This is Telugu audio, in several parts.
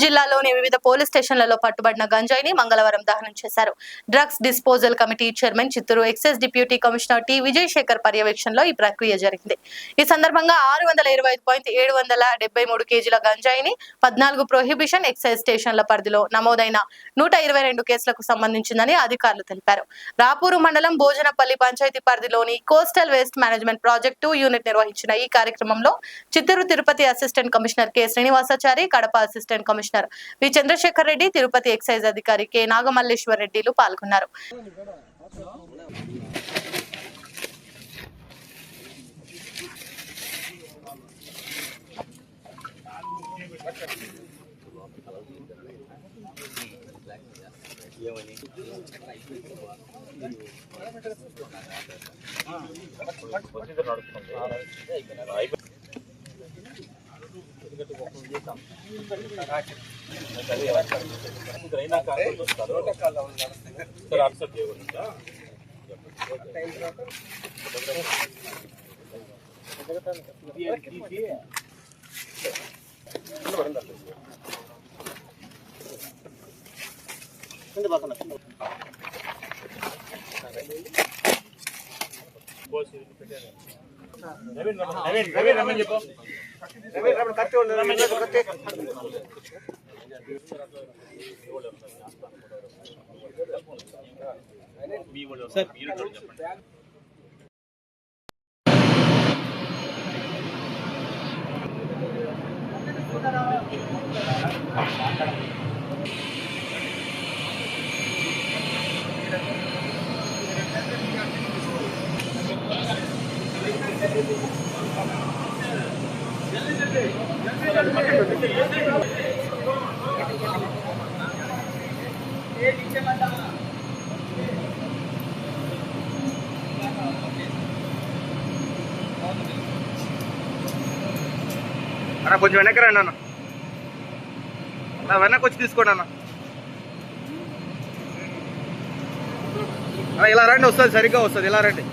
జిల్లాలోని వివిధ పోలీస్ స్టేషన్లలో పట్టుబడిన గంజాయిని మంగళవారం దహనం చేశారు. Drugs disposal committee chairman Chittoor excise deputy commissioner T Vijayasekhar పర్యవేక్షణలో ఈ ప్రక్రియ జరిగింది. ఈ సందర్భంగా 625.773 కేజీల గంజాయిని 14 ప్రొహిబిషన్ ఎక్సైజ్ స్టేషన్ల పరిధిలో నమోదైన 122 కేసులకు సంబంధించిందని అధికారులు తెలిపారు. రాపూరు మండలం భోజనపల్లి పంచాయతీ పరిధిలోని coastal waste management project 2 unit నిర్వహించిన ఈ కార్యక్రమంలో Chittoor Tirupati assistant commissioner K Srinivasachari, Kadapa assistant commissioner V Chandrasekhar Reddy, Tirupati excise అధికారి కె నాగమల్లేశ్వర్ రెడ్డిలు పాల్గొన్నారు. అన్న కొంచెం వెనక్కి రండి అన్న, వెనక్కి వచ్చి తీసుకోండి అన్న. ఇలా రండి, వస్తుంది, సరిగ్గా వస్తుంది. ఇలా రండి.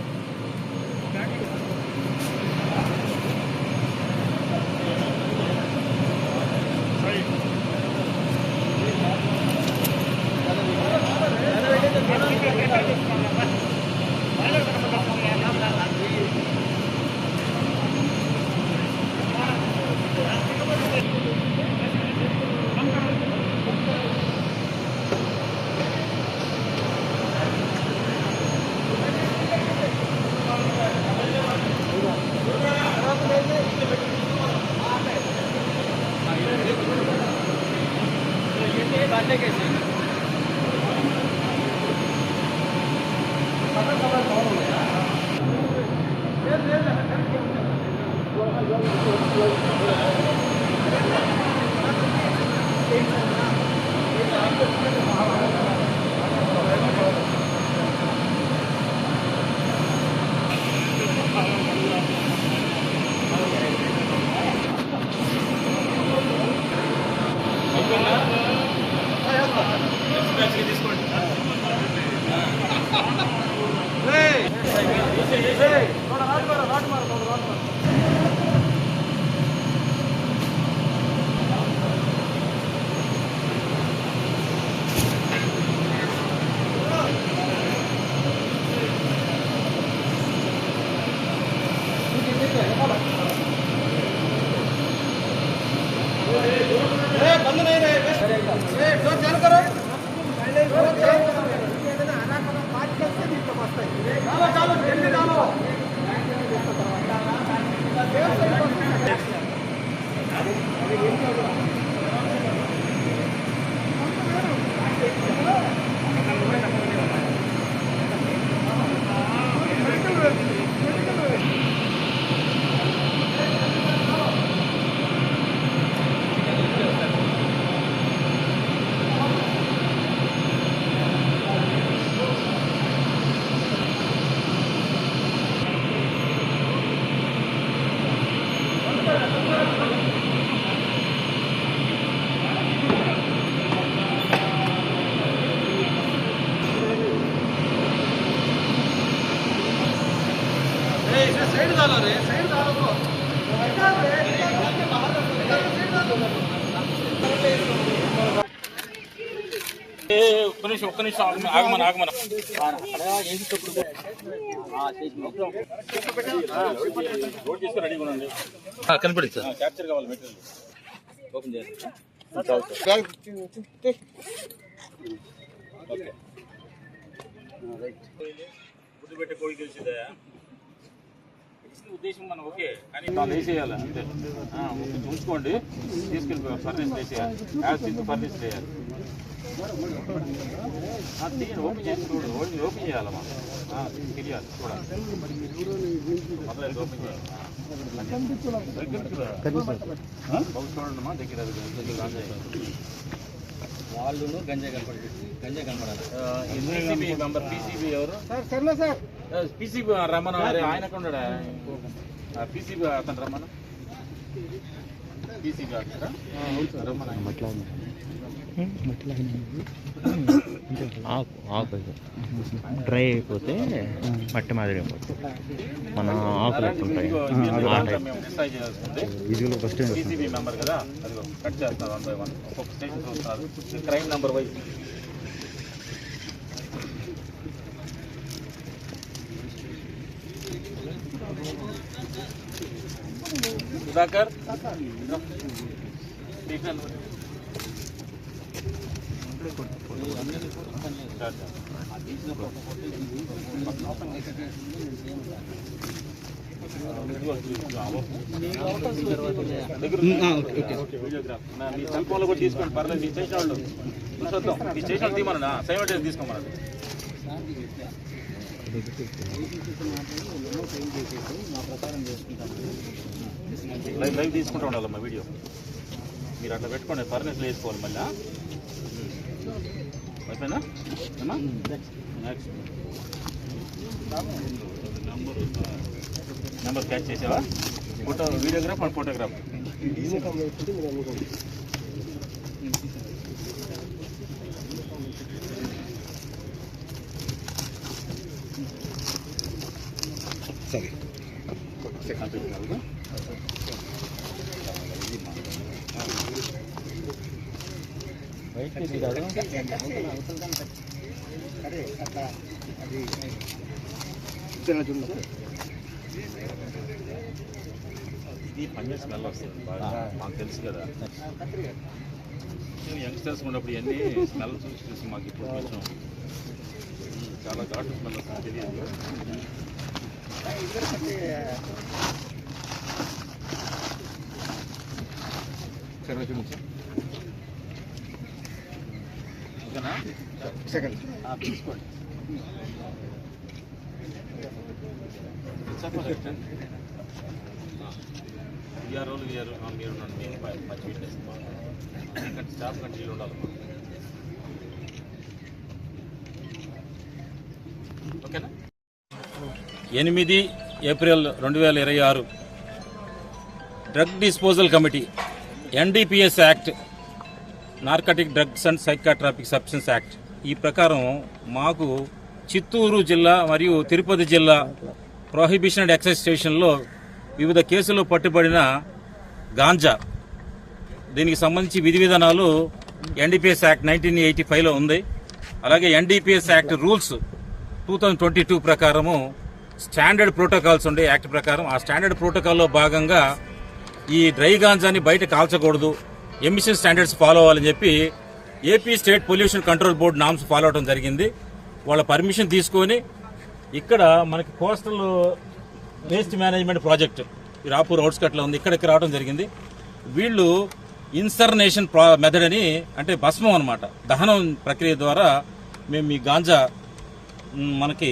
साइड ఒక్క నిమిషం ఆగమన కనిపడి సార్ క్యాప్చర్ కావాలి మెటీరియల్ ఓపెన్ చేయాలి ఓకే గుడ్డు పెట్టే కోడి తెలిసిందే ఉద్దేశం మనం ఓకే కానీ వాళ్ళు వేసేయాలి అంతే ఉంచుకోండి తీసుకెళ్ళి ఫర్నిచ్ వేసేయాలి ఫర్నిచ్ చేయాలి ఓపెన్ చేసి చూడు ఓపెన్ చేయాలి మనం తెలియాలి చూడాలి మొదలైతే ఓపెన్ చేయాలి చూడండి మా దగ్గర వాళ్ళు గంజాయి కనపడాలి పీసీబీ మెంబర్ పీసీబీ ఎవరు సార్ పీసీబీ రమణ ఆయనకు ఉన్నాడా పీసీబీ అతను రమణ పీసీబీ రమణ ఆకు డ్రై అయిపోతే మట్టి మాదిరి అయిపోతుంది మన ఆకులు ఉంటాయి పీసీబీ మెంబర్ కదా అది కట్ చేస్తారు 1 by 1 ఒక్కొక్క స్టేషన్ చూస్తారు క్రైమ్ నెంబర్ వైజ్ సుధాకర్ మీ సెల్ ఫోన్లో కూడా తీసుకోండి పర్లేదు మీ చేసిన వాళ్ళు చూసొద్దాం మీ చేసిన వాళ్ళు తీమన్నా సైమల్టేనియస్ తీసుకోమన్నాడు లైవ్ తీసుకుంటూ ఉండాలమ్మా వీడియో మీరు అట్లా పెట్టుకోండి ఫర్నిచర్లో వేసుకోవాలి మళ్ళీ అయిపోయినా నెక్స్ట్ నెంబర్ క్యాచ్ చేసావా వీడియోగ్రాఫ్ అండ్ ఫోటోగ్రాఫ్ సరే ఇది పన్నీర్ స్మెల్ వస్తుంది బాగా మాకు తెలుసు కదా యంగ్స్టర్స్ ఉన్నప్పుడు ఇవన్నీ స్మెల్ చూసి మాకు ఇప్పుడు కొంచెం చాలా ఘాటు స్మెల్ వస్తుంది తెలియదు ఓకేనా సెకండ్ తీసుకోండి వీఆర్ఓలు మీరు ఉండండి మీరు మంచి ఫిట్నెస్ స్టాఫ్ కంట్రీలు ఉండాలి ఓకేనా 8 April 2026 drug disposal committee NDPS act narcotic drugs and psychotropic substance act ఈ ప్రకారం మాకు చిత్తూరు జిల్లా మరియు తిరుపతి జిల్లా ప్రొహిబిషన్ అండ్ ఎక్సైజ్ స్టేషన్లో వివిధ కేసుల్లో పట్టుబడిన గాంజా దీనికి సంబంధించి విధి విధానాలు ఎన్డీపీఎస్ యాక్ట్ 1985లో ఉంది. అలాగే ఎన్డీపీఎస్ యాక్ట్ రూల్స్ 2022 ప్రకారము స్టాండర్డ్ ప్రోటోకాల్స్ ఉండే యాక్ట్ ప్రకారం ఆ స్టాండర్డ్ ప్రోటోకాల్లో భాగంగా ఈ డ్రై గాంజాని బయట కాల్చకూడదు, ఎమిషన్ స్టాండర్డ్స్ ఫాలో అవ్వాలని చెప్పి AP state pollution control board norms follow అవడం జరిగింది. వాళ్ళ పర్మిషన్ తీసుకొని ఇక్కడ మనకి coastal waste management project Rapur అవుట్స్కట్లో ఉంది, ఇక్కడికి రావడం జరిగింది. వీళ్ళు ఇన్సర్నేషన్ మెథడ్ అని అంటే భస్మం అనమాట, దహనం ప్రక్రియ ద్వారా మేము ఈ గాంజా మనకి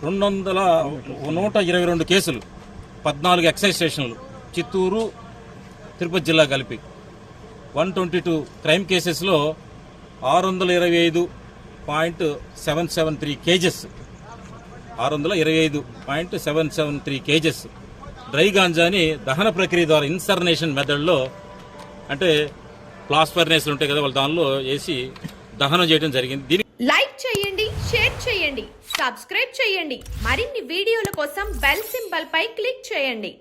122 కేసులు 14 ఎక్సైజ్ స్టేషన్లు చిత్తూరు తిరుపతి జిల్లా కలిపి 122 క్రైమ్ కేసెస్లో 625.773 కేజెస్ 625.773 కేజెస్ డ్రై గాంజాని దహన ప్రక్రియ ద్వారా ఇన్సర్నేషన్ మెథడ్లో అంటే ప్లాస్ ఫర్నేస్లు ఉంటాయి కదా వాళ్ళు దానిలో వేసి దహనం చేయడం జరిగింది. లైక్ చేయండి, షేర్ చేయండి, సబ్స్క్రైబ్ చేయండి. మరిన్ని వీడియోల కోసం బెల్ సింబల్ పై క్లిక్ చేయండి.